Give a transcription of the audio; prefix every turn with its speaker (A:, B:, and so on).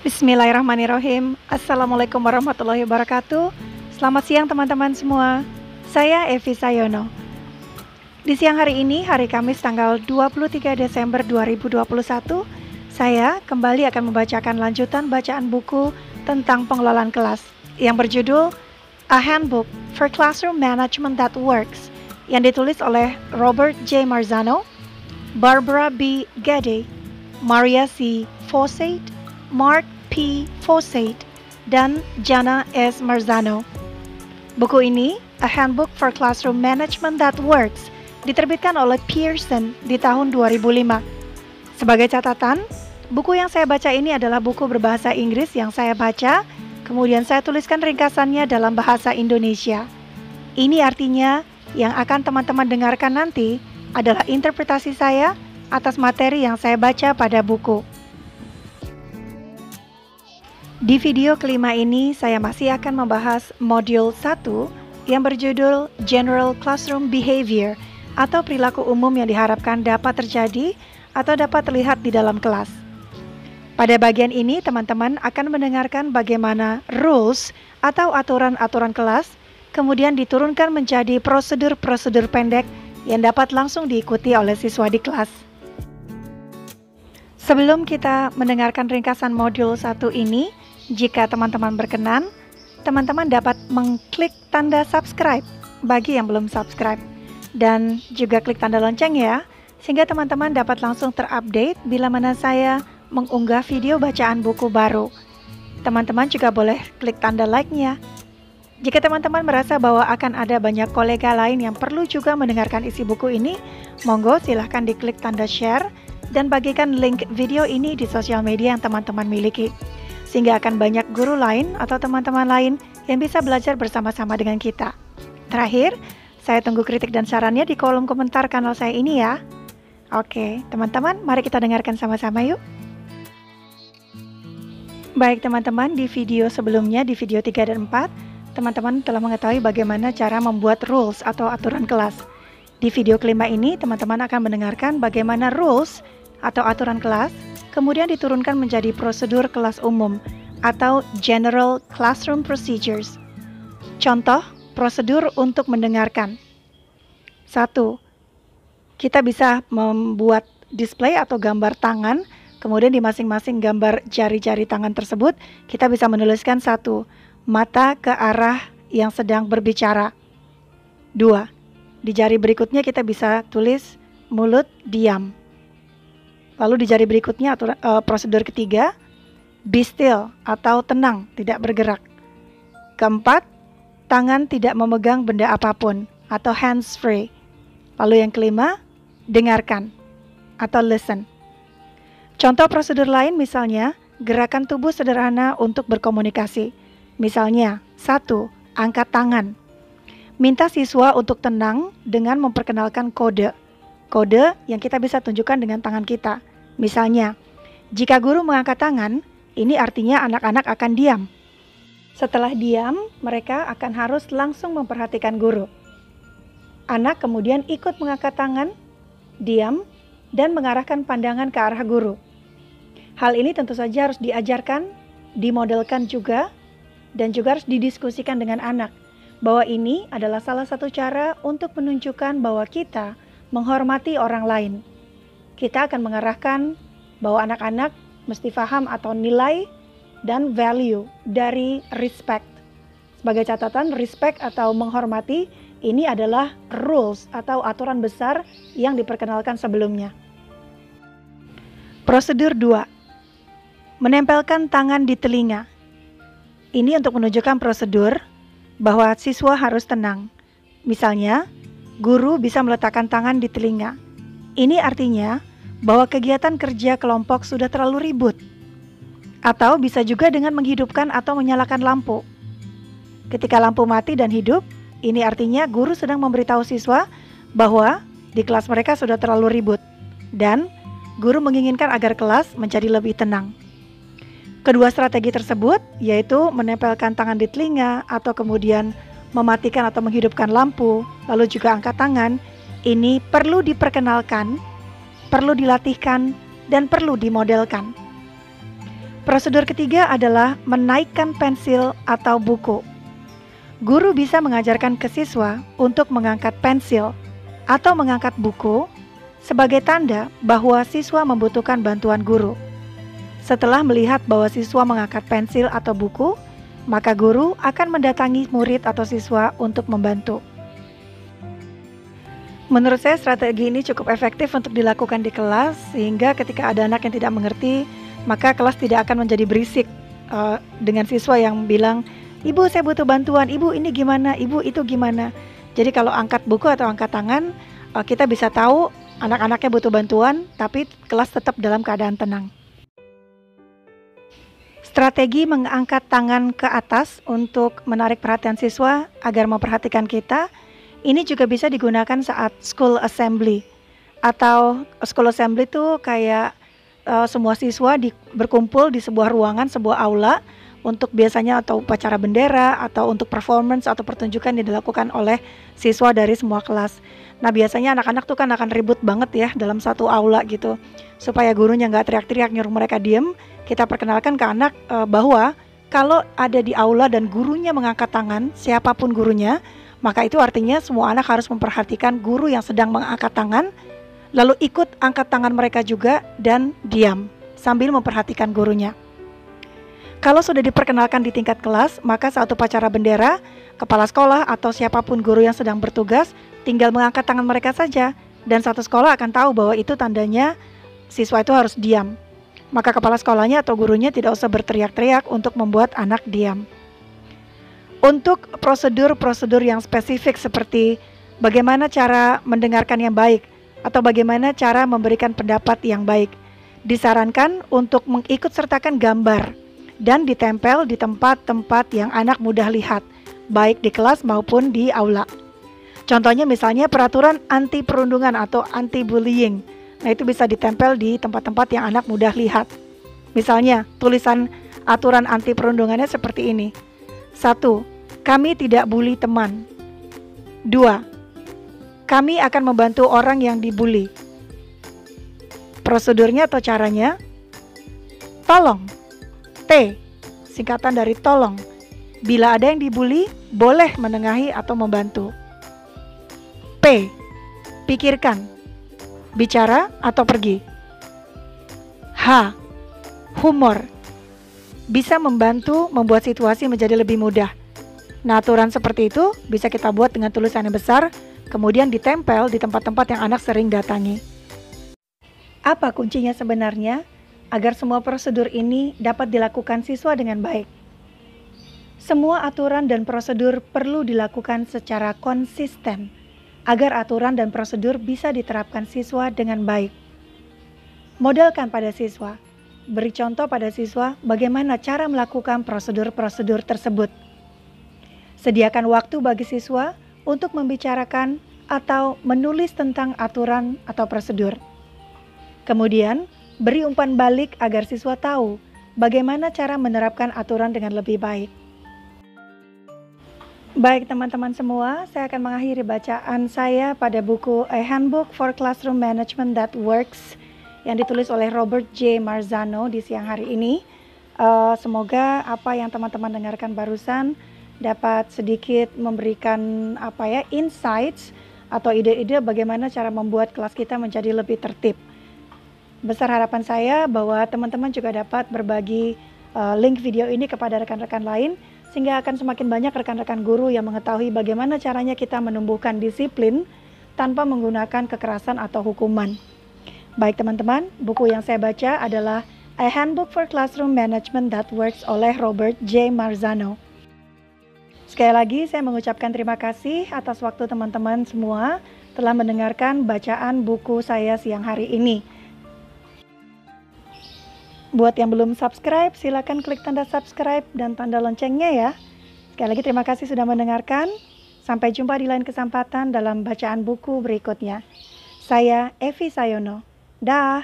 A: Bismillahirrahmanirrahim. Assalamualaikum warahmatullahi wabarakatuh. Selamat siang teman-teman semua. Saya Evi Sayono. Di siang hari ini, hari Kamis tanggal 23 Desember 2021, saya kembali akan membacakan lanjutan bacaan buku tentang pengelolaan kelas yang berjudul A Handbook for Classroom Management That Works yang ditulis oleh Robert J. Marzano, Barbara B. Gedde, Maria C. Fawcett, Mark P. Fawcett, dan Jana S. Marzano. Buku ini, A Handbook for Classroom Management That Works, diterbitkan oleh Pearson di tahun 2005. Sebagai catatan, buku yang saya baca ini adalah buku berbahasa Inggris yang saya baca, kemudian saya tuliskan ringkasannya dalam bahasa Indonesia. Ini artinya, yang akan teman-teman dengarkan nanti adalah interpretasi saya atas materi yang saya baca pada buku. Di video kelima ini, saya masih akan membahas modul 1 yang berjudul General Classroom Behavior atau perilaku umum yang diharapkan dapat terjadi atau dapat terlihat di dalam kelas. Pada bagian ini, teman-teman akan mendengarkan bagaimana rules atau aturan-aturan kelas kemudian diturunkan menjadi prosedur-prosedur pendek yang dapat langsung diikuti oleh siswa di kelas. Sebelum kita mendengarkan ringkasan modul 1 ini, jika teman-teman berkenan, teman-teman dapat mengklik tanda subscribe bagi yang belum subscribe. Dan juga klik tanda lonceng ya, sehingga teman-teman dapat langsung terupdate bila mana saya mengunggah video bacaan buku baru. Teman-teman juga boleh klik tanda like-nya. Jika teman-teman merasa bahwa akan ada banyak kolega lain yang perlu juga mendengarkan isi buku ini, monggo silahkan diklik tanda share dan bagikan link video ini di sosial media yang teman-teman miliki. Sehingga akan banyak guru lain atau teman-teman lain yang bisa belajar bersama-sama dengan kita. Terakhir, saya tunggu kritik dan sarannya di kolom komentar kanal saya ini ya. Oke, teman-teman, mari kita dengarkan sama-sama yuk. Baik teman-teman, di video sebelumnya, di video 3 dan 4, teman-teman telah mengetahui bagaimana cara membuat rules atau aturan kelas. Di video kelima ini, teman-teman akan mendengarkan bagaimana rules atau aturan kelas kemudian diturunkan menjadi prosedur kelas umum atau General Classroom Procedures. Contoh, prosedur untuk mendengarkan. 1. Kita bisa membuat display atau gambar tangan, kemudian di masing-masing gambar jari-jari tangan tersebut, kita bisa menuliskan 1. Mata ke arah yang sedang berbicara. 2. Di jari berikutnya kita bisa tulis mulut diam. Lalu di jari berikutnya prosedur ketiga, be still atau tenang, tidak bergerak. Keempat, tangan tidak memegang benda apapun atau hands free. Lalu yang kelima, dengarkan atau listen. Contoh prosedur lain misalnya, gerakan tubuh sederhana untuk berkomunikasi. Misalnya, 1. Angkat tangan. Minta siswa untuk tenang dengan memperkenalkan kode. Kode yang kita bisa tunjukkan dengan tangan kita. Misalnya, jika guru mengangkat tangan, ini artinya anak-anak akan diam. Setelah diam, mereka akan harus langsung memperhatikan guru. Anak kemudian ikut mengangkat tangan, diam, dan mengarahkan pandangan ke arah guru. Hal ini tentu saja harus diajarkan, dimodelkan juga, dan juga harus didiskusikan dengan anak, bahwa ini adalah salah satu cara untuk menunjukkan bahwa kita menghormati orang lain. Kita akan mengarahkan bahwa anak-anak mesti paham atau nilai dan value dari respect. Sebagai catatan, respect atau menghormati ini adalah rules atau aturan besar yang diperkenalkan sebelumnya. Prosedur 2. Menempelkan tangan di telinga. Ini untuk menunjukkan prosedur bahwa siswa harus tenang. Misalnya, guru bisa meletakkan tangan di telinga. Ini artinya bahwa kegiatan kerja kelompok sudah terlalu ribut. Atau bisa juga dengan menghidupkan atau menyalakan lampu. Ketika lampu mati dan hidup, ini artinya guru sedang memberitahu siswa bahwa di kelas mereka sudah terlalu ribut. Dan guru menginginkan agar kelas menjadi lebih tenang. Kedua strategi tersebut yaitu menempelkan tangan di telinga atau kemudian mematikan atau menghidupkan lampu, lalu juga angkat tangan, ini perlu diperkenalkan, perlu dilatihkan, dan perlu dimodelkan. Prosedur ketiga adalah menaikkan pensil atau buku. Guru bisa mengajarkan ke siswa untuk mengangkat pensil atau mengangkat buku sebagai tanda bahwa siswa membutuhkan bantuan guru. Setelah melihat bahwa siswa mengangkat pensil atau buku, maka guru akan mendatangi murid atau siswa untuk membantu. Menurut saya strategi ini cukup efektif untuk dilakukan di kelas, sehingga ketika ada anak yang tidak mengerti, maka kelas tidak akan menjadi berisik dengan siswa yang bilang, "Ibu, saya butuh bantuan, ibu ini gimana, ibu itu gimana." Jadi kalau angkat buku atau angkat tangan, kita bisa tahu anak-anaknya butuh bantuan, tapi kelas tetap dalam keadaan tenang. Strategi mengangkat tangan ke atas untuk menarik perhatian siswa agar memperhatikan kita, ini juga bisa digunakan saat school assembly. Atau school assembly itu kayak semua siswa berkumpul di sebuah ruangan, sebuah aula, untuk biasanya atau upacara bendera atau untuk performance atau pertunjukan yang dilakukan oleh siswa dari semua kelas. Nah biasanya anak-anak tuh kan akan ribut banget ya dalam satu aula gitu. Supaya gurunya nggak teriak-teriak nyuruh mereka diem, kita perkenalkan ke anak bahwa kalau ada di aula dan gurunya mengangkat tangan, siapapun gurunya, maka itu artinya semua anak harus memperhatikan guru yang sedang mengangkat tangan, lalu ikut angkat tangan mereka juga dan diam sambil memperhatikan gurunya. Kalau sudah diperkenalkan di tingkat kelas, maka saat upacara bendera, kepala sekolah atau siapapun guru yang sedang bertugas tinggal mengangkat tangan mereka saja, dan satu sekolah akan tahu bahwa itu tandanya siswa itu harus diam. Maka kepala sekolahnya atau gurunya tidak usah berteriak-teriak untuk membuat anak diam. Untuk prosedur-prosedur yang spesifik seperti bagaimana cara mendengarkan yang baik atau bagaimana cara memberikan pendapat yang baik, disarankan untuk mengikut sertakan gambar dan ditempel di tempat-tempat yang anak mudah lihat, baik di kelas maupun di aula. Contohnya misalnya peraturan anti perundungan atau anti bullying. Nah itu bisa ditempel di tempat-tempat yang anak mudah lihat. Misalnya tulisan aturan anti perundungannya seperti ini. 1. Kami tidak bully teman. 2. Kami akan membantu orang yang dibully. Prosedurnya atau caranya, tolong. T, singkatan dari tolong. Bila ada yang dibully, boleh menengahi atau membantu. P, pikirkan. Bicara atau pergi. H, humor. Bisa membantu membuat situasi menjadi lebih mudah. Nah, aturan seperti itu bisa kita buat dengan tulisan yang besar, kemudian ditempel di tempat-tempat yang anak sering datangi. Apa kuncinya sebenarnya agar semua prosedur ini dapat dilakukan siswa dengan baik? Semua aturan dan prosedur perlu dilakukan secara konsisten agar aturan dan prosedur bisa diterapkan siswa dengan baik. Modelkan pada siswa, beri contoh pada siswa bagaimana cara melakukan prosedur-prosedur tersebut. Sediakan waktu bagi siswa untuk membicarakan atau menulis tentang aturan atau prosedur. Kemudian, beri umpan balik agar siswa tahu bagaimana cara menerapkan aturan dengan lebih baik. Baik teman-teman semua, saya akan mengakhiri bacaan saya pada buku A Handbook for Classroom Management That Works yang ditulis oleh Robert J. Marzano di siang hari ini. Semoga apa yang teman-teman dengarkan barusan dapat sedikit memberikan insights atau ide-ide bagaimana cara membuat kelas kita menjadi lebih tertib. Besar harapan saya bahwa teman-teman juga dapat berbagi link video ini kepada rekan-rekan lain, sehingga akan semakin banyak rekan-rekan guru yang mengetahui bagaimana caranya kita menumbuhkan disiplin tanpa menggunakan kekerasan atau hukuman. Baik teman-teman, buku yang saya baca adalah A Handbook for Classroom Management That Works oleh Robert J. Marzano. Sekali lagi saya mengucapkan terima kasih atas waktu teman-teman semua telah mendengarkan bacaan buku saya siang hari ini. Buat yang belum subscribe, silakan klik tanda subscribe dan tanda loncengnya ya. Sekali lagi terima kasih sudah mendengarkan. Sampai jumpa di lain kesempatan dalam bacaan buku berikutnya. Saya Evi Sayono. Dah.